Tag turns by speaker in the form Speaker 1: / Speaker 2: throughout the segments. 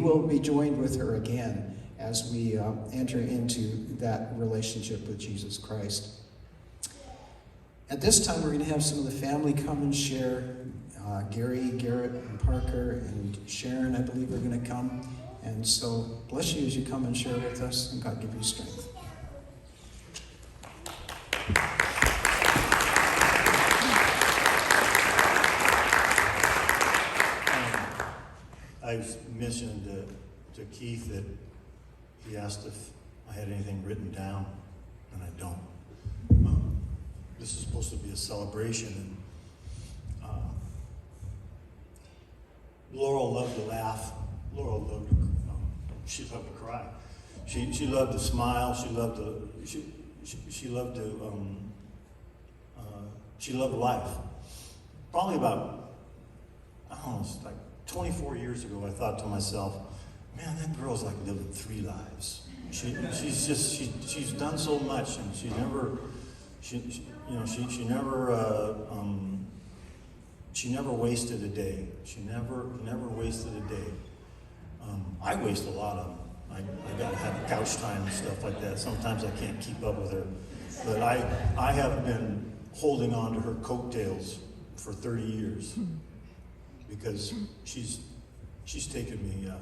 Speaker 1: We'll be joined with her again as we enter into that relationship with Jesus Christ. At this time, we're going to have some of the family come and share. Gary, Garrett, and Parker, and Sharon, I believe, are going to come. And so, bless you as you come and share with us, and God give you strength.
Speaker 2: I've mentioned to Keith that he asked if I had anything written down, and I don't. This is supposed to be a celebration, and Laurel loved to laugh. Laurel loved to, she loved to cry. She loved to smile. She loved life. Probably about, I don't know, it's like 24 years ago, I thought to myself, man, that girl's like living 3 lives. She's done so much, and she never wasted a day. She never wasted a day. I waste a lot of them. I gotta have couch time and stuff like that. Sometimes I can't keep up with her. But I have been holding on to her coattails for 30 years because she's taken me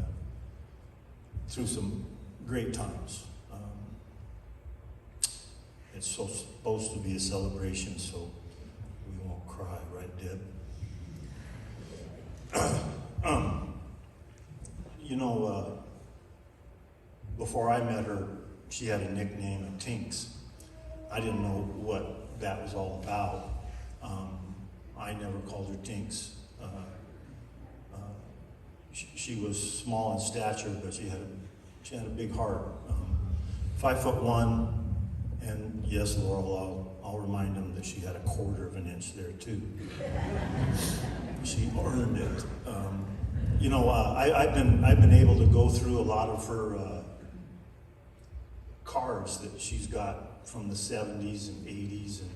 Speaker 2: through some great times. It's supposed to be a celebration, so we won't cry, right, Deb? Before I met her, she had a nickname of Tinks. I didn't know what that was all about. I never called her Tinks. She was small in stature, but she had a big heart. 5'1", and yes, Laurel, I'll remind him that she had a 1/4 of an inch there too. She earned it. I've been able to go through a lot of her cards that she's got from the 70s and 80s, and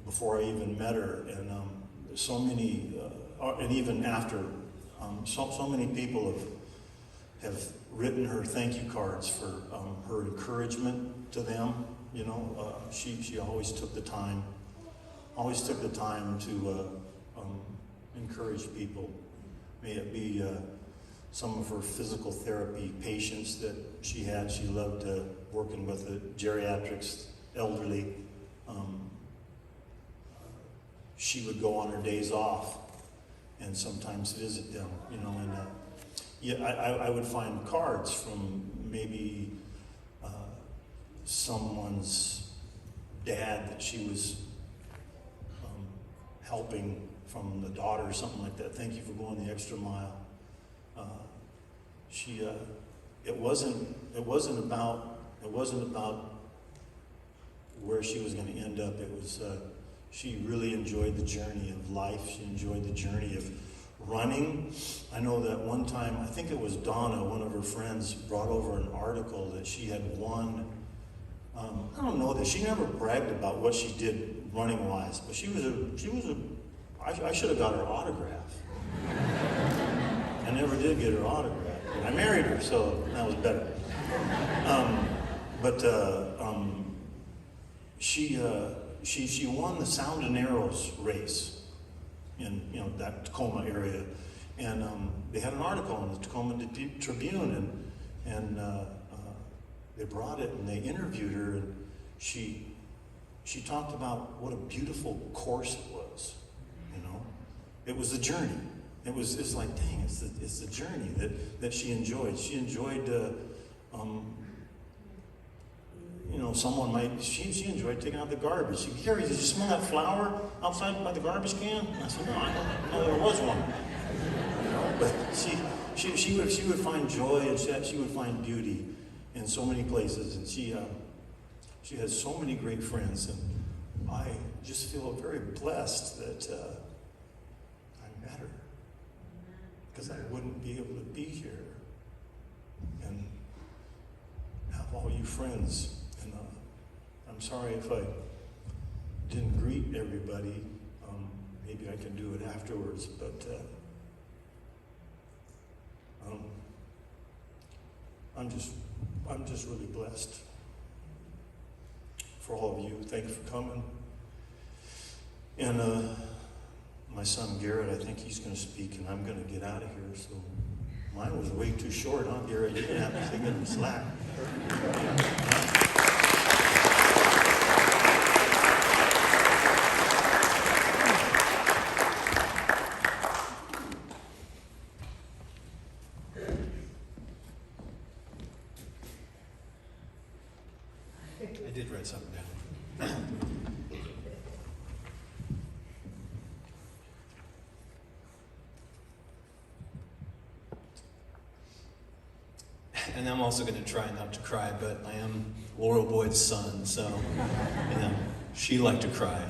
Speaker 2: before I even met her, and so many, and even after, so many people have written her thank you cards for her encouragement to them. She always took the time to encourage people. May it be some of her physical therapy patients that she had. She loved working with the geriatrics, elderly. She would go on her days off and sometimes visit them, and I would find cards from maybe someone's dad that she was helping from the daughter or something like that. Thank you for going the extra mile. It wasn't about where she was going to end up. It was she really enjoyed the journey of life. She enjoyed the journey of running. I know that one time, I think it was Donna, one of her friends, brought over an article that she had won. I don't know that she never bragged about what she did running wise, but I should have got her autograph. I never did get her autograph. And I married her, so that was better. She won the Sound and Arrows race in that Tacoma area, and they had an article in the Tacoma Tribune, and they brought it and they interviewed her, and she talked about what a beautiful course it was. It was the journey. It's like, dang, it's the journey that she enjoyed. She enjoyed she enjoyed taking out the garbage. Carrie, did you smell that flower outside by the garbage can? And I said, no, I don't know there was one. But she would find joy, and she would find beauty in so many places, and she has so many great friends, and I just feel very blessed that I met her, because I wouldn't be able to be here and have all you friends. And I'm sorry if I didn't greet everybody. Maybe I can do it afterwards, but I'm just really blessed for all of you. Thank you for coming. And my son Garrett, I think he's going to speak, and I'm going to get out of here. So mine was way too short, huh, Garrett? You're going to have to take him slack. I did write something down. And I'm also going to try not to cry, but I am Laurel Boyd's son, so, you know, she liked to cry.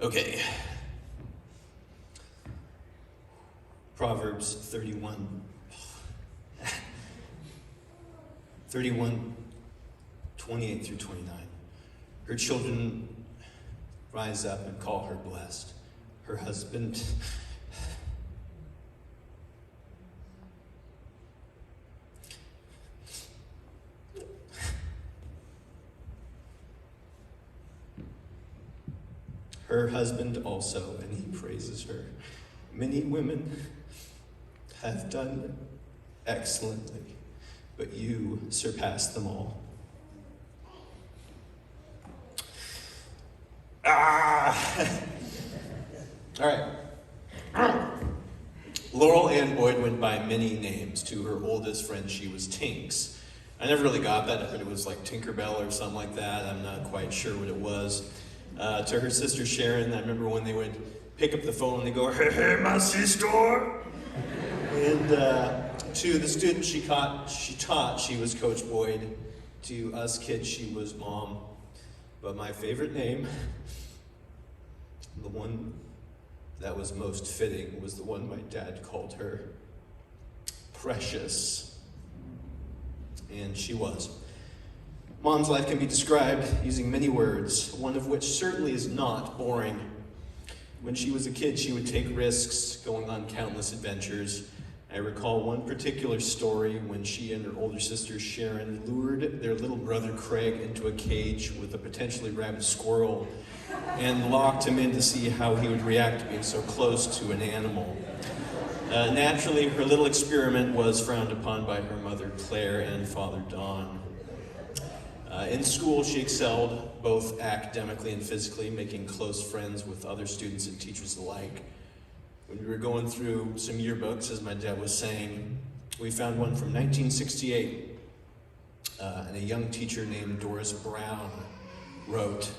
Speaker 2: Okay. Proverbs 31, 28 through 29. Her children rise up and call her blessed. Her husband also, and he praises her. Many women have done excellently, but you surpass them all. All right. Laurel Ann Boyd went by many names. To her oldest friend, she was Tinks. I never really got that. I heard it was like Tinkerbell or something like that. I'm not quite sure what it was. To her sister Sharon, I remember when they would pick up the phone and they go, "Hey, hey, my sister." And to the student she taught, she was Coach Boyd. To us kids, she was Mom. But my favorite name, the one that was most fitting, was the one my dad called her, Precious. And she was. Mom's life can be described using many words, one of which certainly is not boring. When she was a kid, she would take risks, going on countless adventures. I recall one particular story when she and her older sister Sharon lured their little brother Craig into a cage with a potentially rabid squirrel and locked him in to see how he would react to being so close to an animal. Naturally, her little experiment was frowned upon by her mother Claire and father Don. In school, she excelled both academically and physically, making close friends with other students and teachers alike. When we were going through some yearbooks, as my dad was saying, we found one from 1968, and a young teacher named Doris Brown wrote,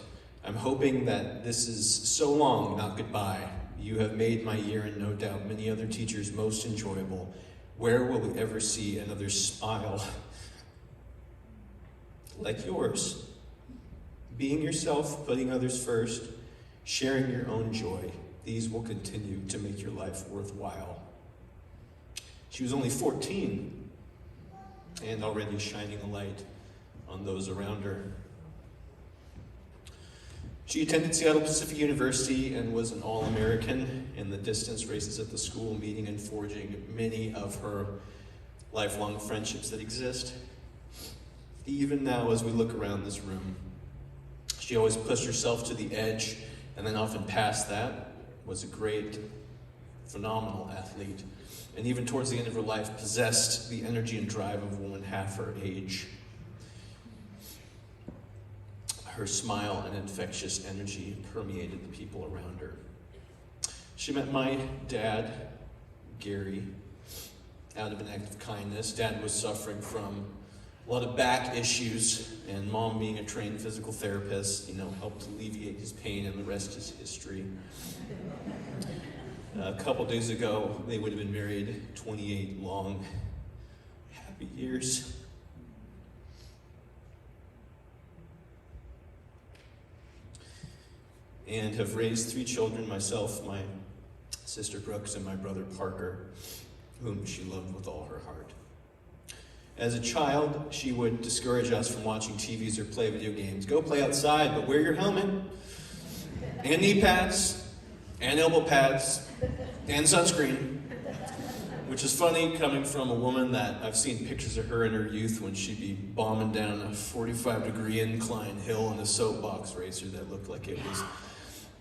Speaker 2: "I'm hoping that this is so long, not goodbye. You have made my year and no doubt many other teachers most enjoyable. Where will we ever see another smile like yours? Being yourself, putting others first, sharing your own joy. These will continue to make your life worthwhile." She was only 14 and already shining a light on those around her. She attended Seattle Pacific University and was an All-American in the distance races at the school, meeting and forging many of her lifelong friendships that exist. Even now, as we look around this room, she always pushed herself to the edge and then often past that, was a great, phenomenal athlete, and even towards the end of her life possessed the energy and drive of a woman half her age. Her smile and infectious energy permeated the people around her. She met my dad, Gary, out of an act of kindness. Dad was suffering from a lot of back issues, and Mom, being a trained physical therapist, helped alleviate his pain, and the rest is history. A couple days ago, they would have been married 28 long, happy years. And have raised 3 children, myself, my sister Brooks, and my brother Parker, whom she loved with all her heart. As a child, she would discourage us from watching TVs or play video games. Go play outside, but wear your helmet, and knee pads,
Speaker 3: and elbow pads and sunscreen, which is funny coming from a woman that I've seen pictures of her in her youth when she'd be bombing down a 45-degree incline hill in a soapbox racer that looked like it was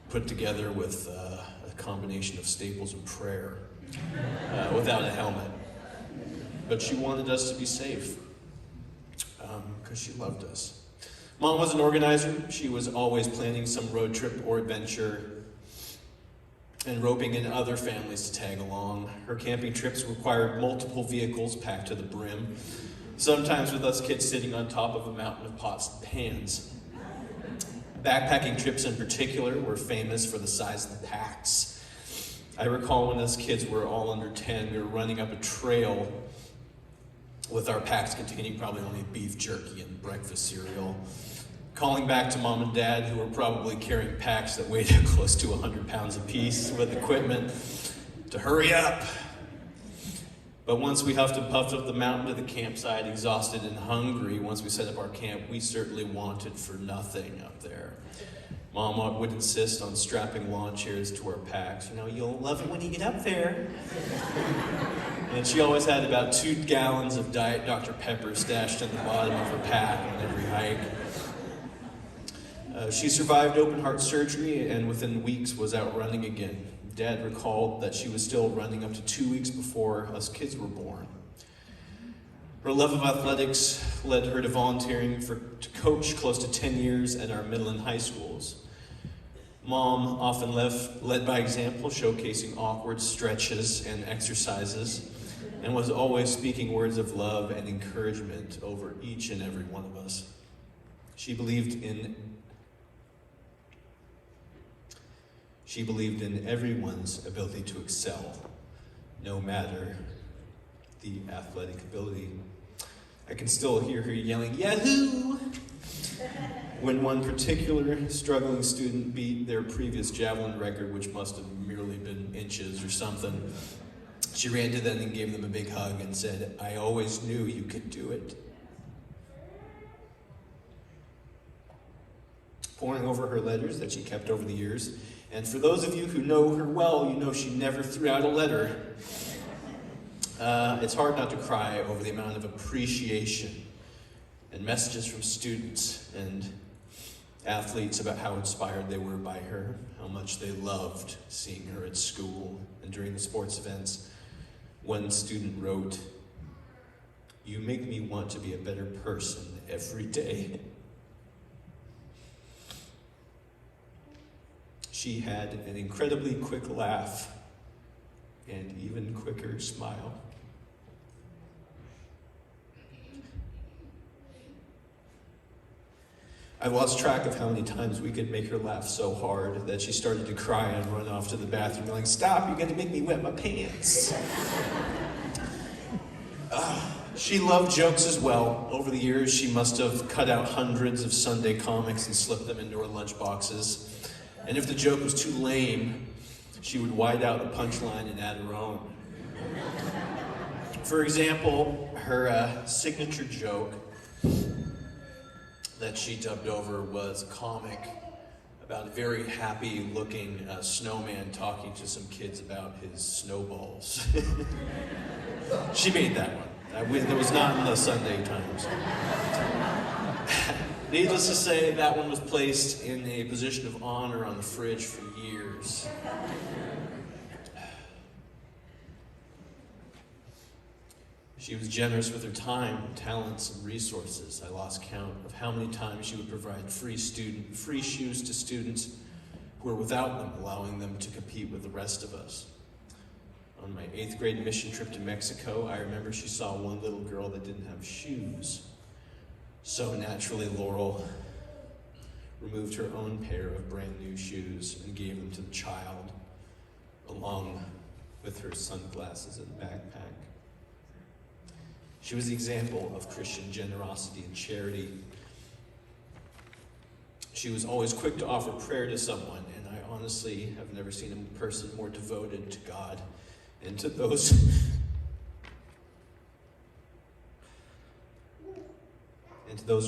Speaker 3: put together with a combination of Staples and prayer, without a helmet. But she wanted us to be safe, because she loved us. Mom was an organizer. She was always planning some road trip or adventure and roping in other families to tag along. Her camping trips required multiple vehicles packed to the brim, sometimes with us kids sitting on top of a mountain of pots and pans. Backpacking trips in particular were famous for the size of the packs. I recall when us kids were all under 10, we were running up a trail with our packs containing probably only beef jerky and breakfast cereal, calling back to Mom and Dad, who were probably carrying packs that weighed close to 100 pounds apiece with equipment, to hurry up. But once we huffed and puffed up the mountain to the campsite, exhausted and hungry, once we set up our camp, we certainly wanted for nothing up there. Mom would insist on strapping lawn chairs to our packs. You know, you'll love it when you get up there. And she always had about 2 gallons of Diet Dr. Pepper stashed in the bottom of her pack on every hike. She survived open heart surgery and within weeks was out running again. Dad recalled that she was still running up to 2 weeks before us kids were born. Her love of athletics led her to volunteering to coach close to 10 years at our middle and high schools. Mom often led by example, showcasing awkward stretches and exercises, and was always speaking words of love and encouragement over each and every one of us. She believed in everyone's ability to excel, no matter the athletic ability. I can still hear her yelling, "Yahoo!" when one particular struggling student beat their previous javelin record, which must have merely been inches or something. She ran to them and gave them a big hug and said, "I always knew you could do it." Poring over her letters that she kept over the years, and for those of you who know her well, you know she never threw out a letter. It's hard not to cry over the amount of appreciation and messages from students and athletes about how inspired they were by her, how much they loved seeing her at school and during the sports events. One student wrote, "You make me want to be a better person every day." She had an incredibly quick laugh and even quicker smile. I lost track of how many times we could make her laugh so hard that she started to cry and run off to the bathroom like, "Stop, you're gonna make me wet my pants." She loved jokes as well. Over the years, she must have cut out hundreds of Sunday comics and slipped them into her lunch boxes. And if the joke was too lame, she would white out the punchline and add her own. For example, her signature joke that she dubbed over was a comic about a very happy-looking snowman talking to some kids about his snowballs. She made that one. That was not in the Sunday Times. Needless to say, that one was placed in a position of honor on the fridge for years. She was generous with her time, talents, and resources. I lost count of how many times she would provide free shoes to students who were without them, allowing them to compete with the rest of us. On my 8th grade mission trip to Mexico, I remember she saw one little girl that didn't have shoes. So naturally, Laurel removed her own pair of brand new shoes and gave them to the child, along with her sunglasses and backpack. She was the example of Christian generosity and charity. She was always quick to offer prayer to someone, and I honestly have never seen a person more devoted to God and to those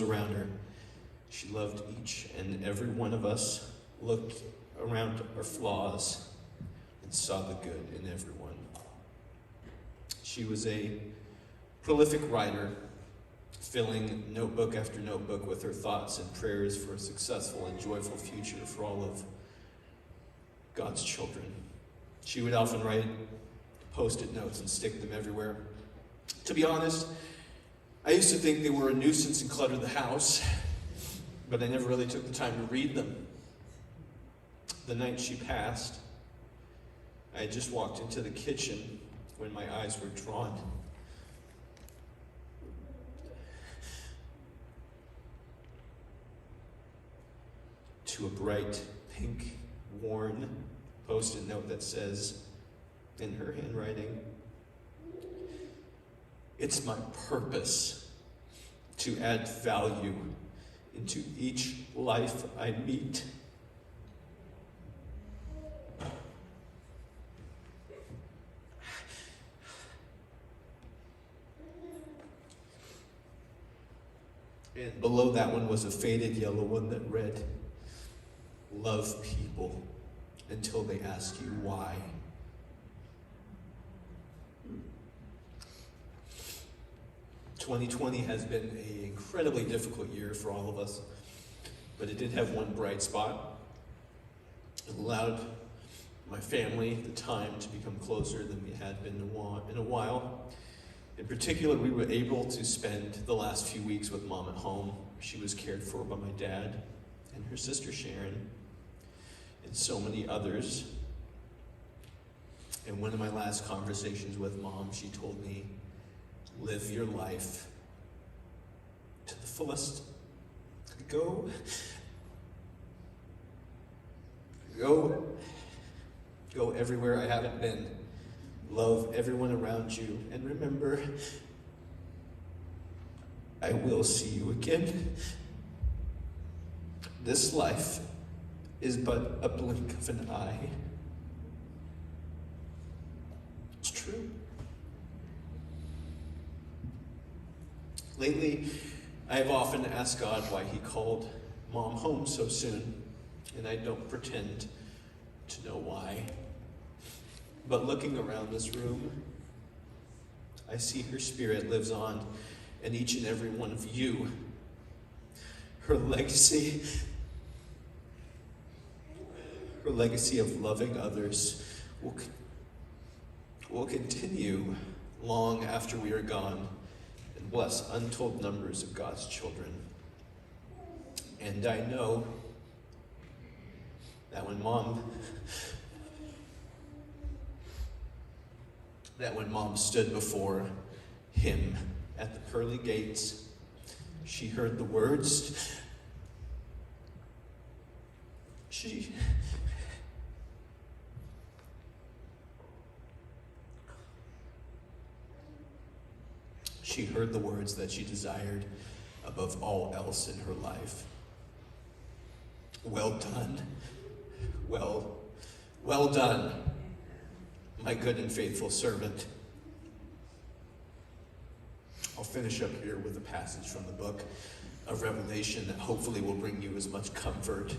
Speaker 3: around her. She loved each and every one of us, looked around our flaws, and saw the good in everyone. She was a prolific writer, filling notebook after notebook with her thoughts and prayers for a successful and joyful future for all of God's children. She would often write post-it notes and stick them everywhere. To be honest, I used to think they were a nuisance and cluttered the house, but I never really took the time to read them. The night she passed, I had just walked into the kitchen when my eyes were drawn to a bright, pink, worn post-it note that says, in her handwriting, "It's my purpose to add value into each life I meet." And below that one was a faded yellow one that read, "Love people until they ask you why." "2020 has been an incredibly difficult year for all of us, but it did have one bright spot. It allowed my family the time to become closer than we had been in a while. In particular, we were able to spend the last few weeks with Mom at home. She was cared for by my dad and her sister Sharon and so many others. In one of my last conversations with Mom, she told me, "Live your life to the fullest. Go everywhere I haven't been. Love everyone around you. And remember, I will see you again. This life is but a blink of an eye." It's true. Lately, I have often asked God why he called Mom home so soon, and I don't pretend to know why. But looking around this room, I see her spirit lives on in each and every one of you. Her legacy of loving others will continue long after we are gone and bless untold numbers of God's children. And I know that when Mom stood before him at the pearly gates, she heard the words, she heard the words that she desired above all else in her life. "Well done. Well done, my good and faithful servant." I'll finish up here with a passage from the book of Revelation that hopefully will bring you as much comfort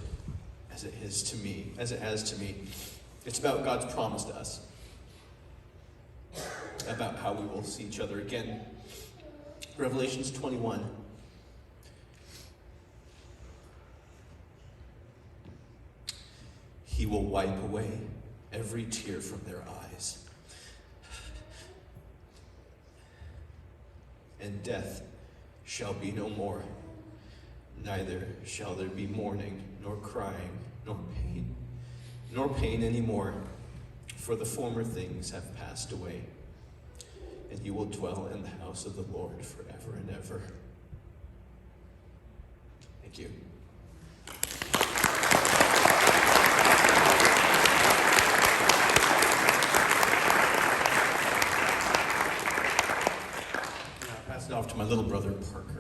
Speaker 3: as it has to me. It's about God's promise to us, about how we will see each other again. Revelations 21. "He will wipe away every tear from their eyes, and death shall be no more. Neither shall there be mourning, nor crying, nor pain anymore, for the former things have passed away. And you will dwell in the house of the Lord forever and ever." Thank you. Now, pass it off to my little brother, Parker.